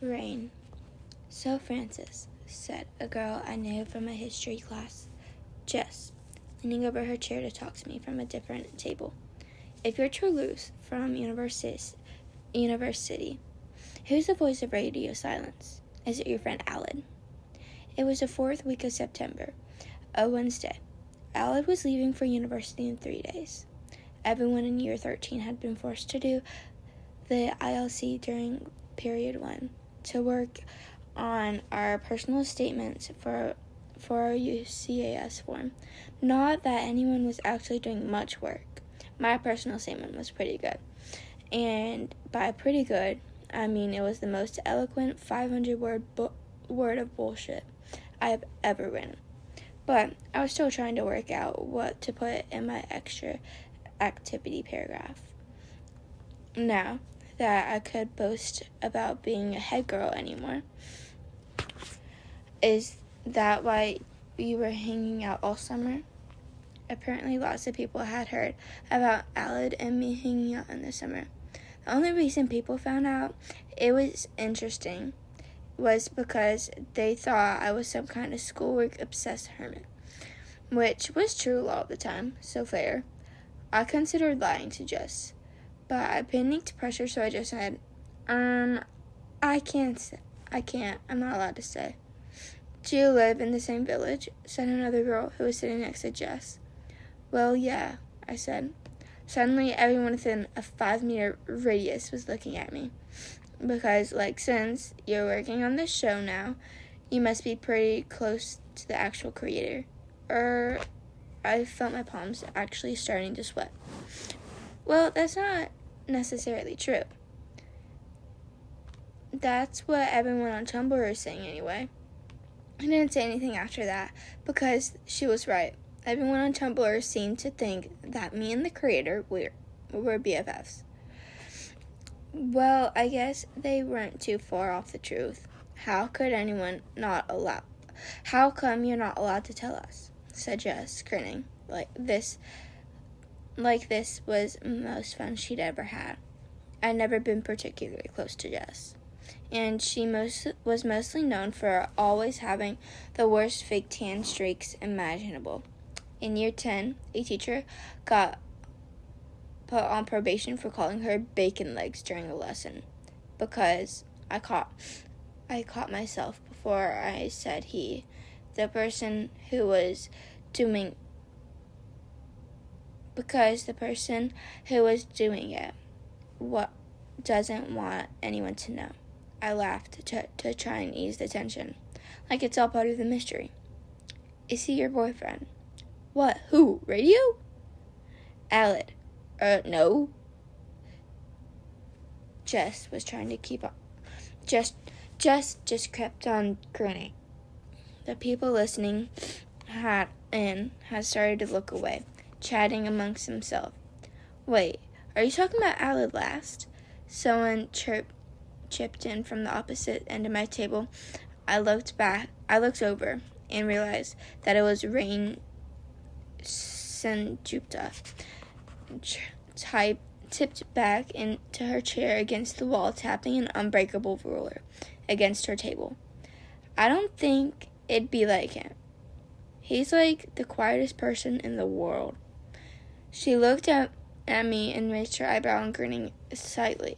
Rain. So, Frances, said a girl I knew from a history class, Jess, leaning over her chair to talk to me from a different table. If you're Toulouse from University, who's the voice of radio silence? Is it your friend Aled? It was the 4th week of September, a Wednesday. Aled was leaving for university in 3 days. Everyone in year 13 had been forced to do the ILC during period 1 to work on our personal statements for our UCAS form. Not that anyone was actually doing much work. My personal statement was pretty good. And by pretty good, I mean it was the most eloquent 500-word of bullshit I have ever written. But I was still trying to work out what to put in my extra activity paragraph. Now that I could boast about being a head girl anymore. Is that why we were hanging out all summer? Apparently lots of people had heard about Aled and me hanging out in the summer. The only reason people found out it was interesting was because they thought I was some kind of schoolwork-obsessed hermit, which was true a lot of the time, so fair. I considered lying to Jess, but I panicked pressure, so I just said, I can't, I'm not allowed to say. Do you live in the same village? Said another girl who was sitting next to Jess. Well, yeah, I said. Suddenly, everyone within a 5-meter radius was looking at me. Because, since you're working on this show now, you must be pretty close to the actual creator. I felt my palms actually starting to sweat. Well, that's not necessarily true. That's what everyone on Tumblr is saying anyway. I didn't say anything after that because she was right. Everyone on Tumblr seemed to think that me and the creator were BFFs. Well, I guess they weren't too far off the truth. How come you're not allowed to tell us? Said Jess, grinning. Like this was the most fun she'd ever had. I'd never been particularly close to Jess. And she was mostly known for always having the worst fake tan streaks imaginable. In year 10, a teacher got put on probation for calling her bacon legs during a lesson because I caught myself before I said he. The person who was doing it doesn't want anyone to know. I laughed to try and ease the tension, like it's all part of the mystery. Is he your boyfriend? What? Who? Radio? Aled. No. Jess was trying to keep up. Jess just kept on grinning. The people listening had started to look away, chatting amongst themselves. Wait, are you talking about Aled last? Someone chipped in from the opposite end of my table. I looked over and realized that it was Rain Senjupta, tipped back into her chair against the wall, tapping an unbreakable ruler against her table. I don't think it'd be like him. He's like the quietest person in the world. She looked at me and raised her eyebrow and grinning slightly,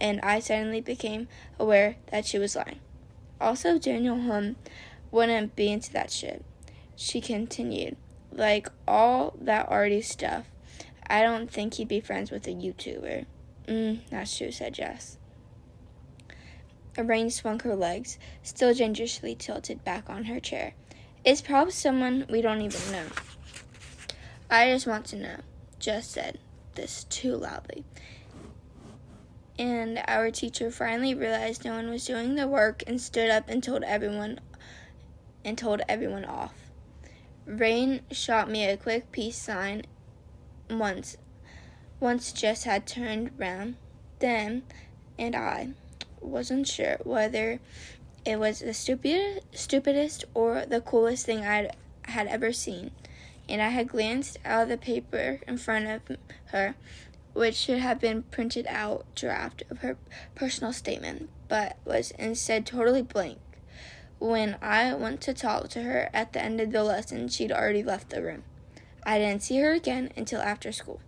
and I suddenly became aware that she was lying. Also, Daniel Hum wouldn't be into that shit. She continued, like all that arty stuff. I don't think he'd be friends with a YouTuber. That's true, said Jess. Rain swung her legs, still gingerly tilted back on her chair. It's probably someone we don't even know. I just want to know, Jess said this too loudly. And our teacher finally realized no one was doing the work and stood up and told everyone off. Rain shot me a quick peace sign once Jess had turned round. Then, and I wasn't sure whether it was the stupidest or the coolest thing I had ever seen, and I had glanced out of the paper in front of her which should have been printed out draft of her personal statement, but was instead totally blank. When I went to talk to her at the end of the lesson, she'd already left the room. I didn't see her again until after school,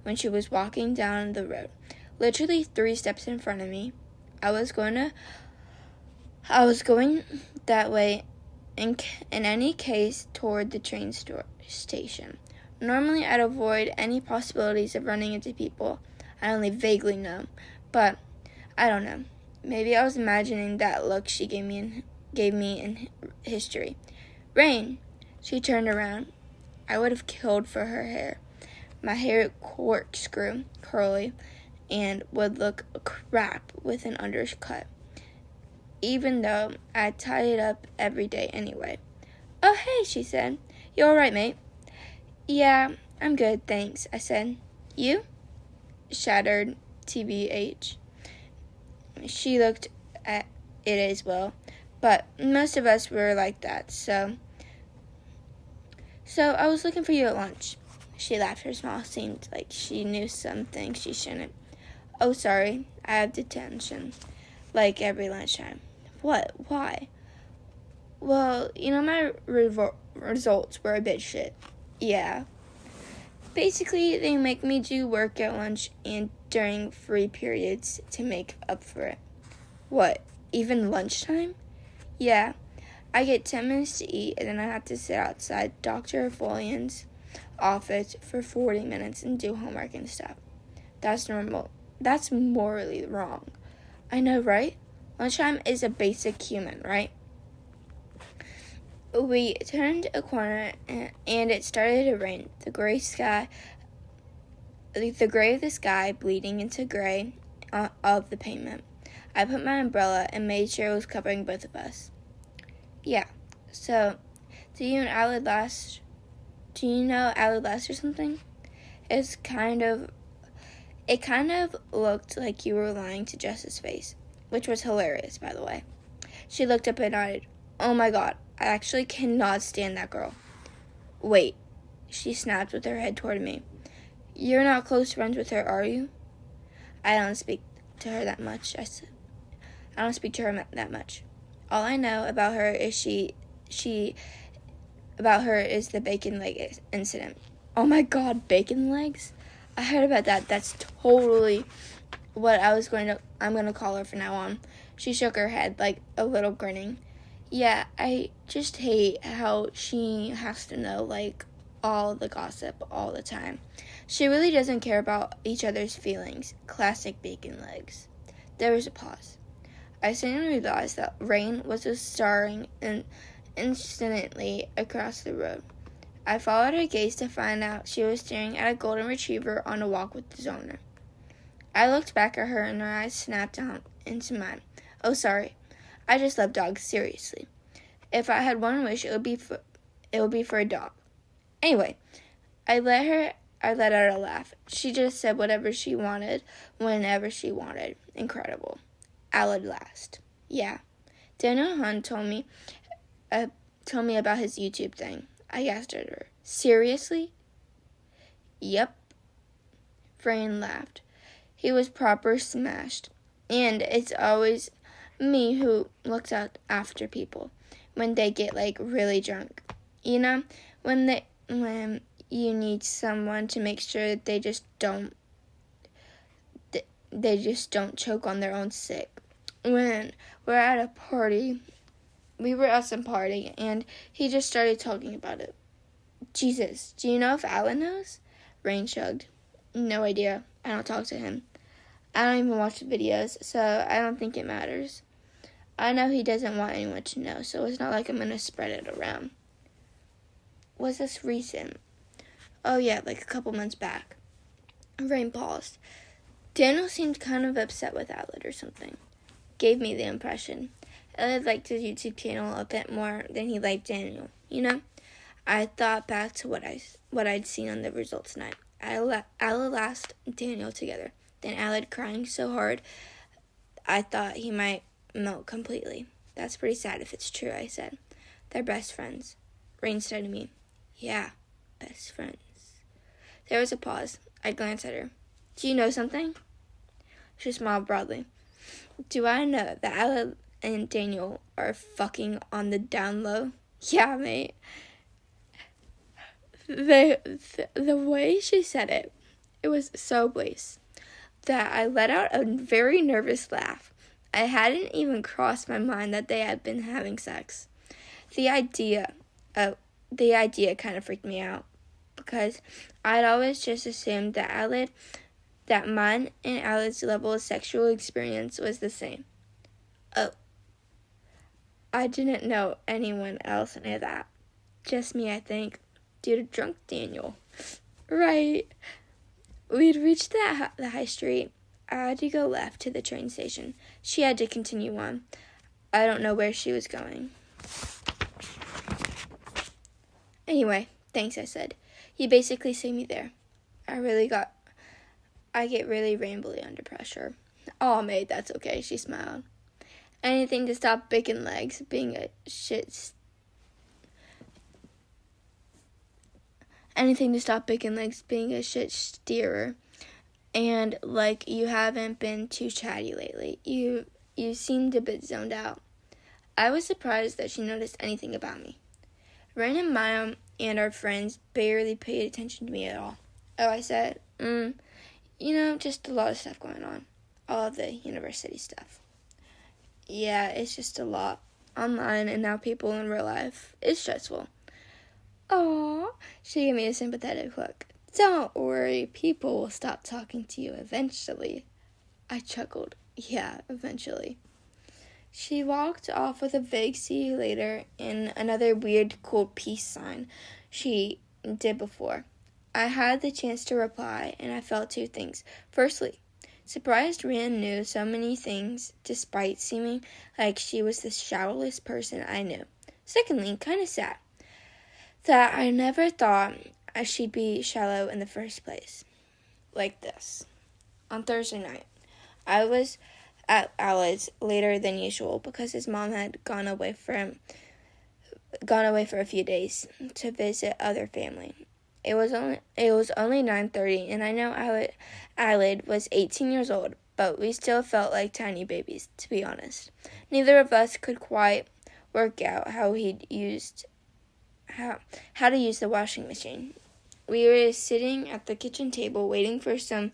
when she was walking down the road, literally 3 steps in front of me. I was going that way in any case toward the train station. Normally, I'd avoid any possibilities of running into people I only vaguely know, but I don't know. Maybe I was imagining that look she gave me in history. Rain! She turned around. I would have killed for her hair. My hair corkscrew, curly, and would look crap with an undercut, even though I tied it up every day anyway. "Oh, hey," she said. "You all right, mate?" "Yeah, I'm good, thanks," I said. "You?" Shattered TBH. She looked at it as well, but most of us were like that, so I was looking for you at lunch. She laughed. Her smile seemed like she knew something she shouldn't. "Oh, sorry, I have detention, like every lunchtime." "What? Why?" "Well, my results were a bit shit." "Yeah." "Basically, they make me do work at lunch and during free periods to make up for it." "What, even lunchtime?" "Yeah. I get 10 minutes to eat, and then I have to sit outside Dr. Folian's office for 40 minutes and do homework and stuff." "That's normal. That's morally wrong." "I know, right? Lunchtime is a basic human, right?" We turned a corner, and it started to rain. The gray of the sky bleeding into gray of the pavement. I put my umbrella and made sure it was covering both of us. "Yeah. So, do you know Alad Last or something?" It kind of looked like you were lying to Jess's face, which was hilarious, by the way. She looked up and nodded. "Oh my God, I actually cannot stand that girl." "Wait," she snapped with her head toward me. "You're not close friends with her, are you?" "I don't speak to her that much," I said. "I don't speak to her that much. All I know about her is the bacon leg incident." "Oh my God, bacon legs? I heard about that. That's totally what I'm going to call her from now on." She shook her head, like a little grinning. "Yeah, I just hate how she has to know, like, all the gossip all the time. She really doesn't care about each other's feelings." Classic bacon legs. There was a pause. I suddenly realized that Rain was starring instantly across the road. I followed her gaze to find out she was staring at a golden retriever on a walk with his owner. I looked back at her and her eyes snapped down into mine. "Oh, sorry. I just love dogs, seriously. If I had one wish, it would be for a dog." Anyway, I let out a laugh. She just said whatever she wanted, whenever she wanted. Incredible. Alad Last. "Yeah. Daniel Hunt told me about his YouTube thing." I asked her. "Seriously?" "Yep." Rain laughed. "He was proper smashed. And it's always me who looks out after people when they get, like, really drunk. When you need someone to make sure that they just don't choke on their own sick. When we were at some party, and he just started talking about it." "Jesus, do you know if Alan knows?" Rain shrugged. "No idea. I don't talk to him. I don't even watch the videos, so I don't think it matters. I know he doesn't want anyone to know, so it's not like I'm going to spread it around." "Was this recent?" "Oh yeah, like a couple months back." Rain paused. "Daniel seemed kind of upset with Alad or something. Gave me the impression. Alad liked his YouTube channel a bit more than he liked Daniel, I thought back to what I'd seen on the results night. Alad last Daniel together. Then Alad crying so hard I thought he might melt completely. "That's pretty sad if it's true," I said. "They're best friends." Rain said to me, "Yeah, best friends." There was a pause. I glanced at her. Do you know something? She smiled broadly. Do I know that Aled and Daniel are fucking on the down low? Yeah, mate. The way she said it, it was so bliss that I let out a very nervous laugh. I hadn't even crossed my mind that they had been having sex. The idea kind of freaked me out because I'd always just assumed that mine and Aled's level of sexual experience was the same. Oh, I didn't know anyone else knew that. Just me, I think, due to drunk Daniel. Right. We'd reached the high street. I had to go left to the train station. She had to continue on. I don't know where she was going. Anyway, thanks, I said. You basically see me there. I get really rambly under pressure. Aw, mate, that's okay, she smiled. Anything to stop Bacon Legs being a shit steerer. And like you haven't been too chatty lately. You seemed a bit zoned out. I was surprised that she noticed anything about me. Ren and Maya and our friends barely paid attention to me at all. Oh, I said, just a lot of stuff going on. All of the university stuff. Yeah, it's just a lot. Online and now people in real life. It's stressful. Aww, she gave me a sympathetic look. Don't worry, people will stop talking to you eventually. I chuckled. Yeah, eventually. She walked off with a vague see you later and another weird cool peace sign she did before. I had the chance to reply, and I felt two things. Firstly, surprised Ren knew so many things despite seeming like she was the shallowest person I knew. Secondly, kind of sad that I never thought she'd be shallow in the first place. Like this. On Thursday night, I was at Aled's later than usual because his mom had gone away for a few days to visit other family. It was only 9:30, and I know Aled was 18 years old, but we still felt like tiny babies, to be honest. Neither of us could quite work out how to use the washing machine. We were sitting at the kitchen table waiting for some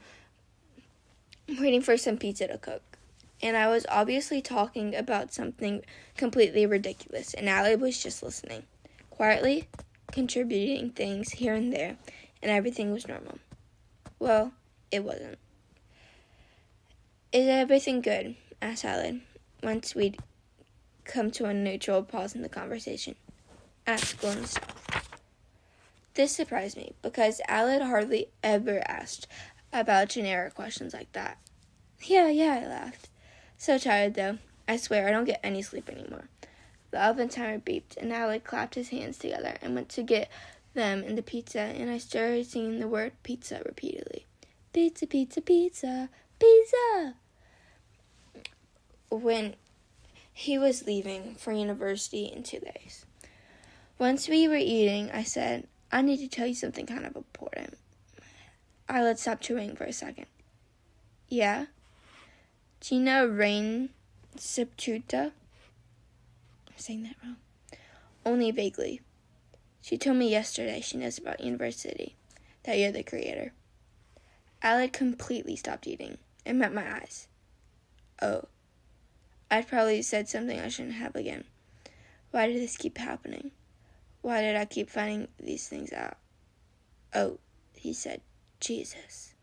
pizza to cook. And I was obviously talking about something completely ridiculous, and Aled was just listening, quietly contributing things here and there, and everything was normal. Well, it wasn't. Is everything good? Asked Aled, once we'd come to a neutral pause in the conversation. At school and stuff. This surprised me, because Aled hardly ever asked about generic questions like that. Yeah, I laughed. So tired, though. I swear I don't get any sleep anymore. The oven timer beeped, and Aled clapped his hands together and went to get them and the pizza, and I started singing the word pizza repeatedly. Pizza, pizza, pizza, pizza! When he was leaving for university in 2 days. Once we were eating, I said, I need to tell you something kind of important. Aled stopped chewing for a second. Yeah? Do you know Rain Septuta? I'm saying that wrong. Only vaguely. She told me yesterday she knows about university, that you're the creator. Aled completely stopped eating and met my eyes. Oh. I'd probably said something I shouldn't have again. Why did this keep happening? Why did I keep finding these things out? Oh, he said, Jesus.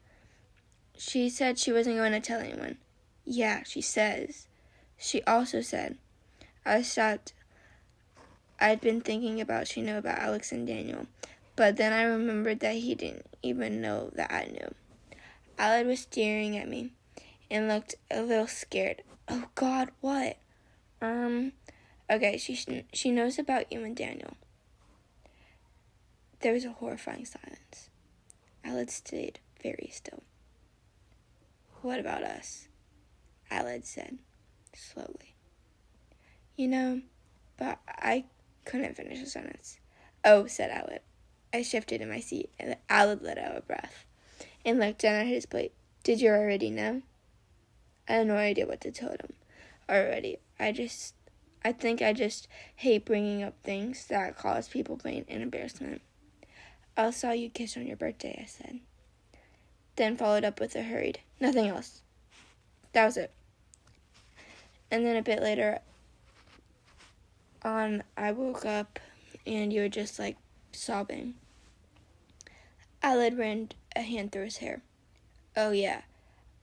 She said she wasn't going to tell anyone. Yeah, she says. She also said, I stopped. I'd been thinking about she knew about Alex and Daniel, but then I remembered that he didn't even know that I knew. Aled was staring at me and looked a little scared. Oh God, what? Okay, she knows about you and Daniel. There was a horrifying silence. Aled stayed very still. What about us? Aled said, slowly. But I couldn't finish the sentence. Oh, said Aled. I shifted in my seat, and Aled let out a breath and looked down at his plate. Did you already know? I had no idea what to tell him already. I think I just hate bringing up things that cause people pain and embarrassment. I saw you kiss on your birthday, I said. Then followed up with a hurried, nothing else. That was it. And then a bit later on, I woke up and you were just like sobbing. Aled ran a hand through his hair. Oh yeah,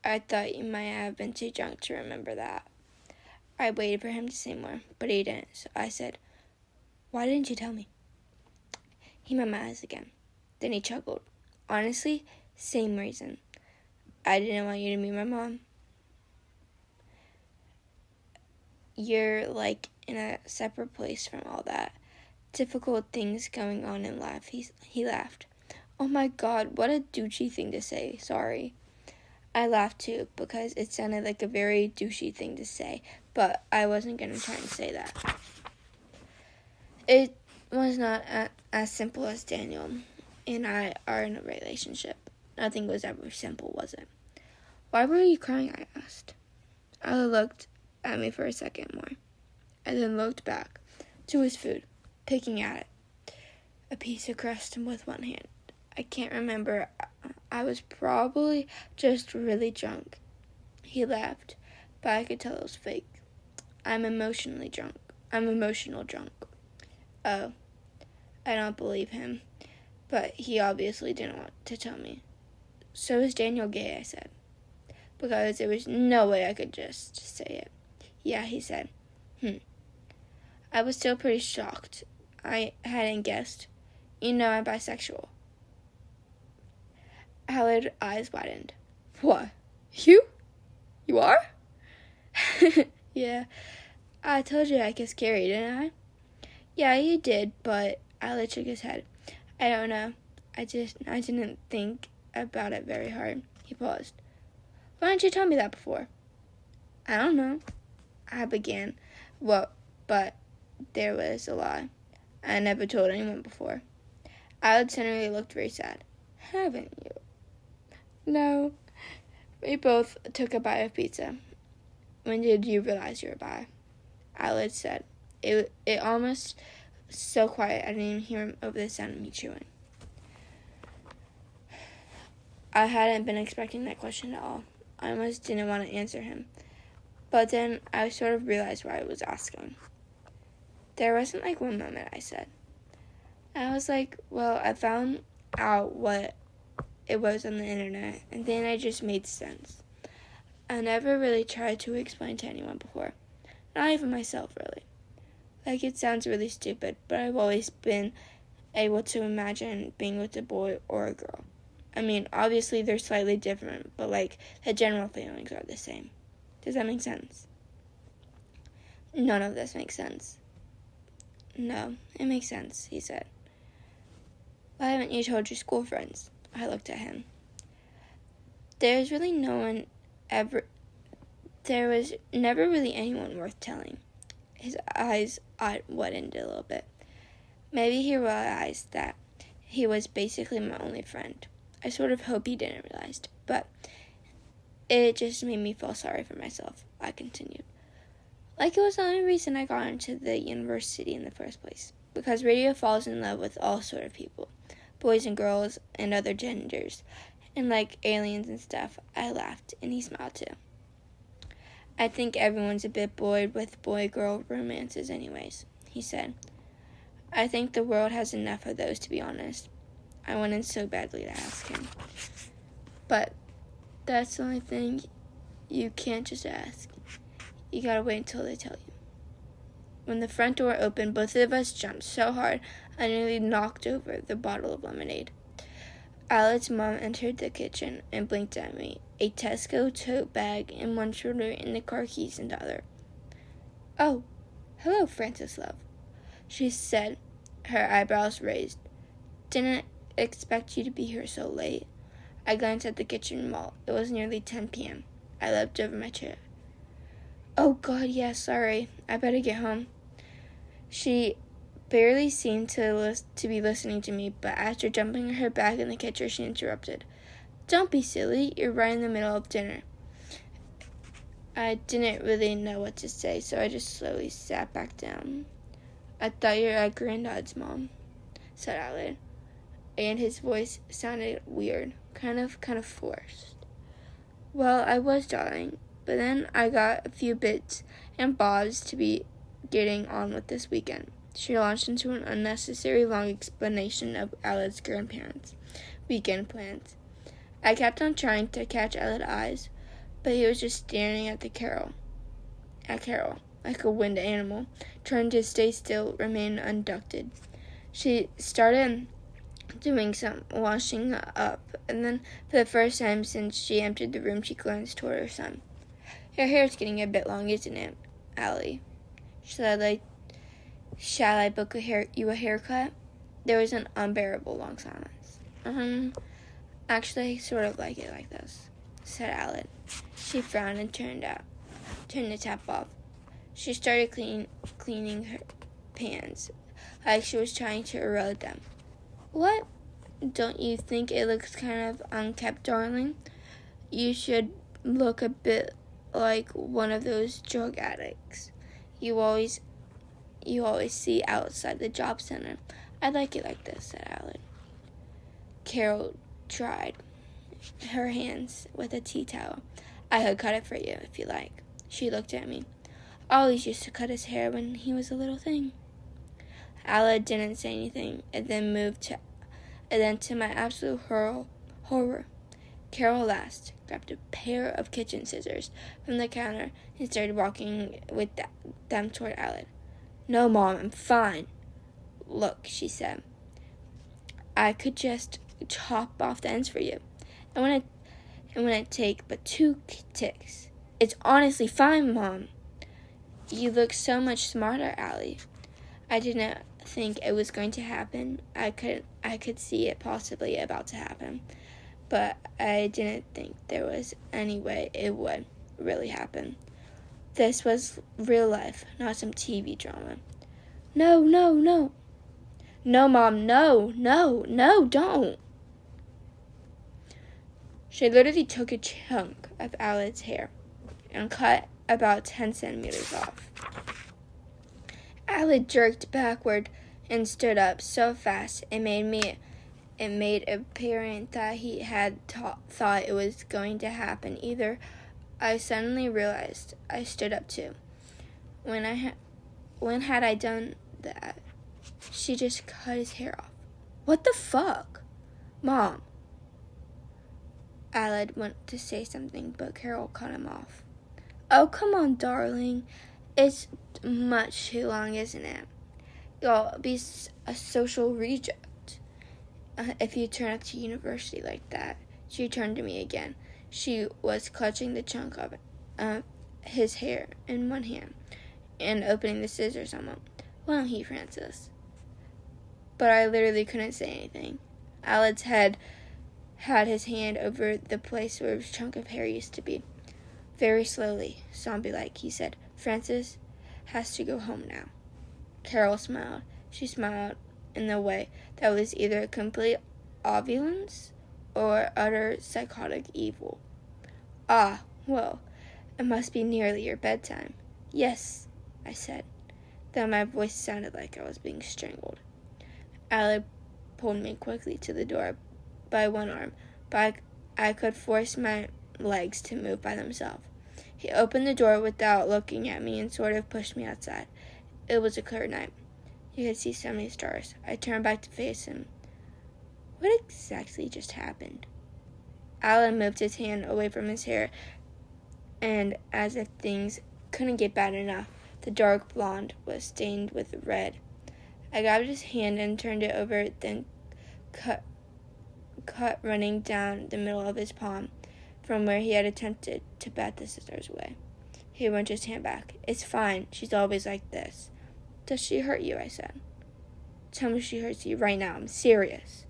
I thought you might have been too drunk to remember that. I waited for him to say more, but he didn't, so I said, why didn't you tell me? He met my eyes again. Then he chuckled. Honestly, same reason. I didn't want you to meet my mom. You're like in a separate place from all that. Difficult things going on in life. He laughed. Oh my God, what a douchey thing to say. Sorry. I laughed too because it sounded like a very douchey thing to say, but I wasn't going to try and say that. It was not as simple as Daniel and I are in a relationship. Nothing was ever simple, was it? Why were you crying, I asked. Ella looked at me for a second more, and then looked back to his food, picking at it. A piece of crust with one hand. I can't remember. I was probably just really drunk. He laughed, but I could tell it was fake. I'm emotional drunk. Oh, I don't believe him, but he obviously didn't want to tell me. So is Daniel gay, I said, because there was no way I could just say it. Yeah, he said. I was still pretty shocked. I hadn't guessed. You know I'm bisexual. Haled's eyes widened. What? You? You are? Yeah. I told you I kissed Carrie, didn't I? Yeah, you did, but Aled shook his head. I don't know. I didn't think about it very hard. He paused. Why didn't you tell me that before? I don't know. I began. Well, but there was a lie. I never told anyone before. Aled suddenly looked very sad. Haven't you? No. We both took a bite of pizza. When did you realize you were bi? Aled said. It almost so quiet I didn't even hear him over the sound of me chewing. I hadn't been expecting that question at all. I almost didn't want to answer him. But then I sort of realized why I was asking. There wasn't like one moment I said. I was like, well, I found out what it was on the internet, and then it just made sense. I never really tried to explain to anyone before. Not even myself, really. Like, it sounds really stupid, but I've always been able to imagine being with a boy or a girl. I mean, obviously they're slightly different, but like, the general feelings are the same. Does that make sense? None of this makes sense. No, it makes sense, he said. Why haven't you told your school friends? I looked at him. There was never really anyone worth telling. His eyes widened a little bit. Maybe he realized that he was basically my only friend. I sort of hope he didn't realize, but it just made me feel sorry for myself. I continued. Like it was the only reason I got into the university in the first place. Because radio falls in love with all sort of people. Boys and girls and other genders. And like aliens and stuff. I laughed and he smiled too. I think everyone's a bit bored with boy-girl romances anyways, he said. I think the world has enough of those, to be honest. I wanted so badly to ask him. But that's the only thing you can't just ask. You gotta wait until they tell you. When the front door opened, both of us jumped so hard I nearly knocked over the bottle of lemonade. Aled's mom entered the kitchen and blinked at me, a Tesco tote bag in one shoulder and the car keys in the other. Oh, hello, Frances, love, she said, her eyebrows raised. Didn't expect you to be here so late. I glanced at the kitchen wall. It was nearly 10 p.m. I leapt over my chair. Oh, God, yeah, sorry. I better get home. She barely seemed to be listening to me, but after dumping her bag in the kitchen, she interrupted. Don't be silly. You're right in the middle of dinner. I didn't really know what to say, so I just slowly sat back down. I thought you were at Granddad's, Mom, said Alad, and his voice sounded weird, kind of forced. Well, I was, darling, but then I got a few bits and bobs to be getting on with this weekend. She launched into an unnecessary long explanation of Alad's grandparents' weekend plans. I kept on trying to catch Alad's eyes, but he was just staring at Carol, like a wind animal, trying to stay still, remain unducted. She started doing some washing up, and then for the first time since she entered the room, she glanced toward her son. Your hair's getting a bit long, isn't it, Allie? Shall I book you a haircut? There was an unbearable long silence. Actually, I sort of like it like this, said Alad. She frowned and turned the tap off. She started cleaning her pans, like she was trying to erode them. What? Don't you think it looks kind of unkempt, darling? You should look a bit like one of those drug addicts you always see outside the job center. I like it like this, said Alad. Carol dried her hands with a tea towel. I could cut it for you if you like. She looked at me. Always used to cut his hair when he was a little thing. Alad didn't say anything, and then to my absolute horror, Carol laughed, grabbed a pair of kitchen scissors from the counter, and started walking with them toward Alad. No, Mom, I'm fine. Look, she said, I could just chop off the ends for you. And when I take but 2 ticks. It's honestly fine, Mom. You look so much smarter, Allie. I didn't think it was going to happen. I could see it possibly about to happen, but I didn't think there was any way it would really happen. This was real life, not some TV drama. No. No, Mom, no, don't. She literally took a chunk of Alad's hair and cut about 10 centimeters off. Alad jerked backward and stood up so fast it made apparent that he had thought it was going to happen. I suddenly realized I stood up too. When had I done that? She just cut his hair off. What the fuck? Mom. Alad went to say something, but Carol cut him off. Oh, come on, darling. It's much too long, isn't it? You'll be a social reject if you turn up to university like that. She turned to me again. She was clutching the chunk of his hair in one hand and opening the scissors on one. Won't he, Francis? But I literally couldn't say anything. Alad's head had his hand over the place where his chunk of hair used to be. Very slowly, zombie-like, he said, Francis has to go home now. Carol smiled. She smiled in the way that was either complete ovulence or utter psychotic evil. Ah, well, it must be nearly your bedtime. Yes, I said, though my voice sounded like I was being strangled. Alad pulled me quickly to the door by one arm, but I could force my legs to move by themselves. He opened the door without looking at me and sort of pushed me outside. It was a clear night. You could see so many stars. I turned back to face him. What exactly just happened? Alad moved his hand away from his hair, and as if things couldn't get bad enough, the dark blonde was stained with red. I grabbed his hand and turned it over, then cut running down the middle of his palm from where he had attempted to bat the scissors away. He wrenched his hand back. It's fine. She's always like this. Does she hurt you? I said. Tell me she hurts you right now. I'm serious.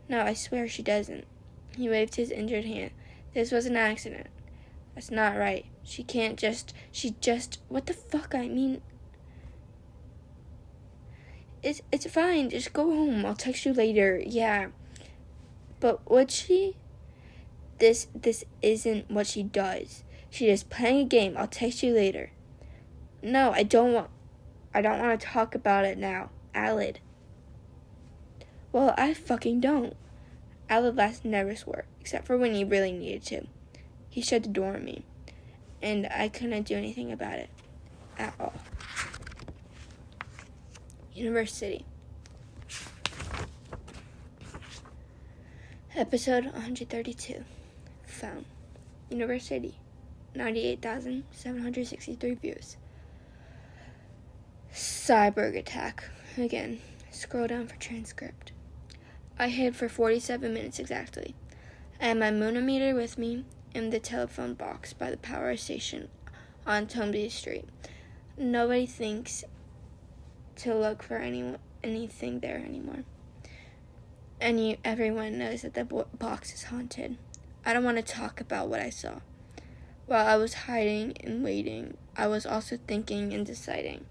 No, I swear she doesn't. He waved his injured hand. This was an accident. That's not right. She just, what the fuck? I mean, it's fine. Just go home. I'll text you later. Yeah. But would she? This isn't what she does. She's just playing a game. I'll text you later. No, I don't want to talk about it now. Aled. Well, I fucking don't. Aled last never swore, except for when he really needed to. He shut the door on me, and I couldn't do anything about it. At all. University. Episode 132. Found. University. 98,763 views. Cyborg attack. Again. Scroll down for transcript. I hid for 47 minutes exactly. I had my Moonometer with me in the telephone box by the power station on Tomby Street. Nobody thinks to look for anything there anymore. Everyone knows that the box is haunted. I don't want to talk about what I saw. While I was hiding and waiting, I was also thinking and deciding.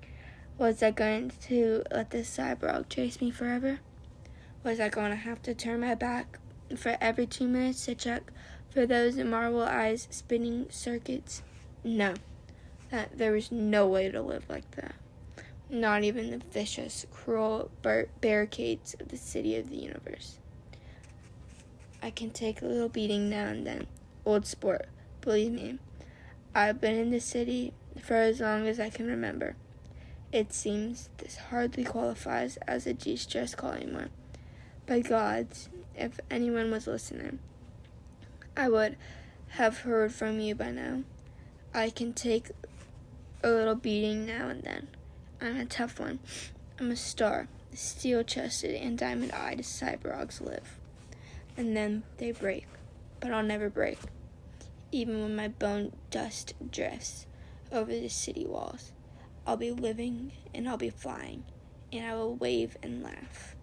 Was I going to let this cyborg chase me forever? Was I going to have to turn my back for every 2 minutes to check for those marble eyes spinning circuits? No. There was no way to live like that. Not even the vicious, cruel barricades of the city of the universe. I can take a little beating now and then. Old sport, believe me. I've been in the city for as long as I can remember. It seems this hardly qualifies as a G-stress call anymore. By gods, if anyone was listening, I would have heard from you by now. I can take a little beating now and then. I'm a tough one. I'm a star. Steel-chested and diamond-eyed cyborgs live. And then they break. But I'll never break. Even when my bone dust drifts over the city walls. I'll be living and I'll be flying. And I will wave and laugh.